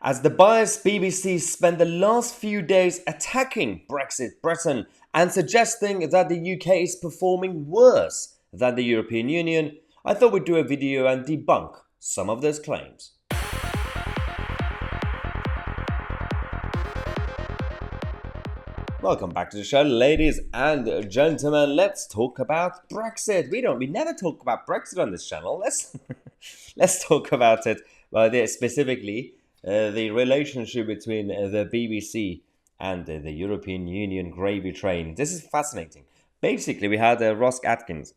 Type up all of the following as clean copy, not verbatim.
As the biased BBC spent the last few days attacking Brexit Britain and suggesting that the UK is performing worse than the European Union, I thought we'd do a video and debunk some of those claims. Welcome back to the show, ladies and gentlemen. Let's talk about Brexit. We never talk about Brexit on this channel. Let's talk about it, specifically the relationship between the BBC and the European Union gravy train. This is fascinating. Basically, we had Ross Atkins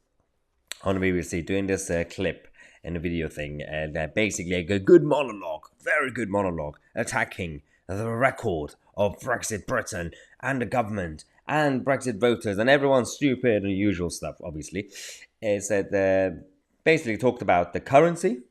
on the BBC doing this clip and a video thing, and basically a good monologue, very good monologue, attacking the record of Brexit Britain and the government and Brexit voters and everyone stupid and usual stuff, obviously. It said, basically talked about the currency,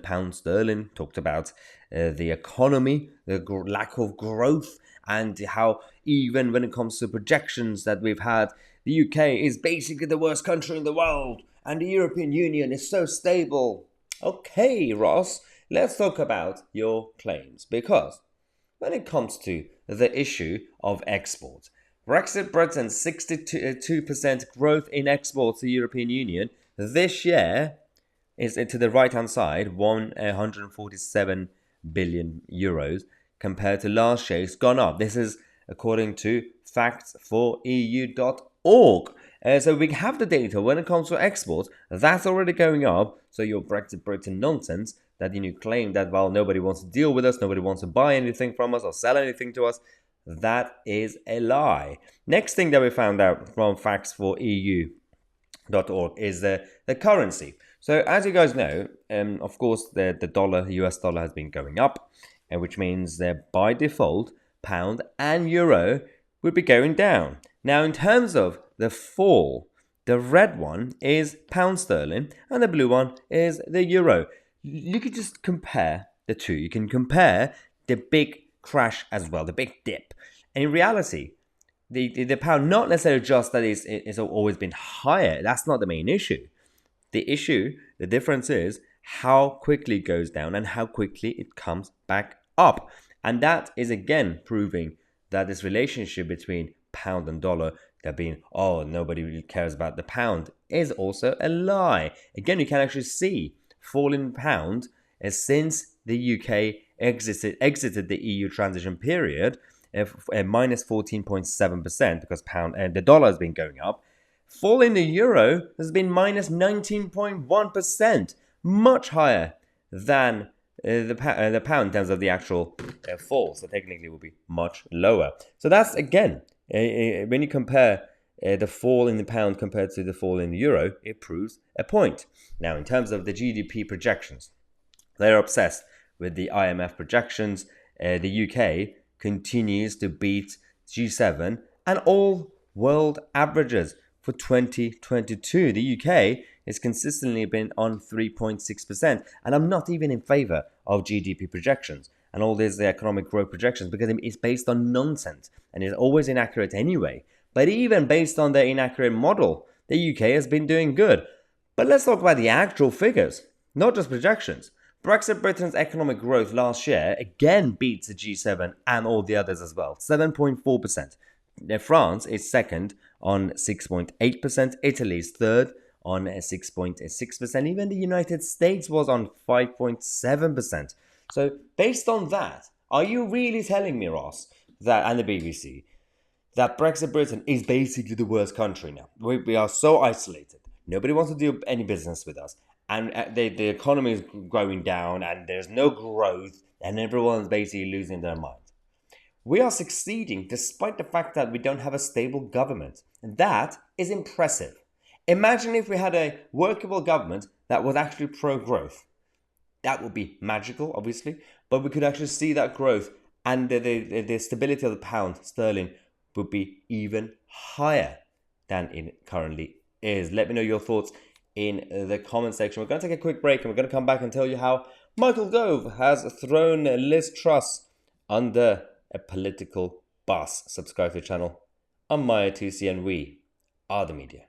pound sterling, talked about the economy, the lack of growth, and how even when it comes to projections that we've had, the UK is basically the worst country in the world and the European Union is so stable. Okay, Ross, let's talk about your claims, because when it comes to the issue of exports, Brexit Britain's 62% growth in exports to the European Union this year is, to the right-hand side, 147 billion euros compared to last year. It's gone up. This is according to facts4eu.org. So we have the data when it comes to exports. That's already going up. So your Brexit Britain nonsense that you claim that, well, nobody wants to deal with us, nobody wants to buy anything from us or sell anything to us, that is a lie. Next thing that we found out from facts4eu.org is the currency. So as you guys know, of course, the dollar, US dollar, has been going up, which means that by default, pound and euro would be going down. Now, in terms of the fall, the red one is pound sterling and the blue one is the euro. You could just compare the two. You can compare the big crash as well, the big dip. And in reality, the pound, not necessarily just that it's always been higher. That's not the main issue. The difference is how quickly it goes down and how quickly it comes back up. And that is again proving that this relationship between pound and dollar, that being, nobody really cares about the pound, is also a lie. Again, you can actually see falling pound since the UK exited the EU transition period, minus 14.7% because pound and the dollar has been going up. Fall in the euro has been minus 19.1%, much higher than the pound in terms of the actual fall. So technically it will be much lower. So that's, again, when you compare the fall in the pound compared to the fall in the euro, it proves a point. Now, in terms of the GDP projections, they're obsessed with the IMF projections. The UK continues to beat G7 and all world averages. For 2022, the UK has consistently been on 3.6%. And I'm not even in favor of GDP projections and all these economic growth projections because it's based on nonsense and it's always inaccurate anyway. But even based on the inaccurate model, the UK has been doing good. But let's talk about the actual figures, not just projections. Brexit Britain's economic growth last year again beats the G7 and all the others as well, 7.4%. France is second on 6.8%, Italy is third on 6.6%, even the United States was on 5.7%. So based on that, are you really telling me, Ross, and the BBC, that Brexit Britain is basically the worst country now? We are so isolated. Nobody wants to do any business with us. And the economy is going down and there's no growth and everyone's basically losing their mind. We are succeeding despite the fact that we don't have a stable government. And that is impressive. Imagine if we had a workable government that was actually pro-growth. That would be magical, obviously, but we could actually see that growth and the stability of the pound sterling would be even higher than it currently is. Let me know your thoughts in the comment section. We're going to take a quick break and we're going to come back and tell you how Michael Gove has thrown Liz Truss under a political bus. Subscribe to the channel. I'm Tousi and we are the media.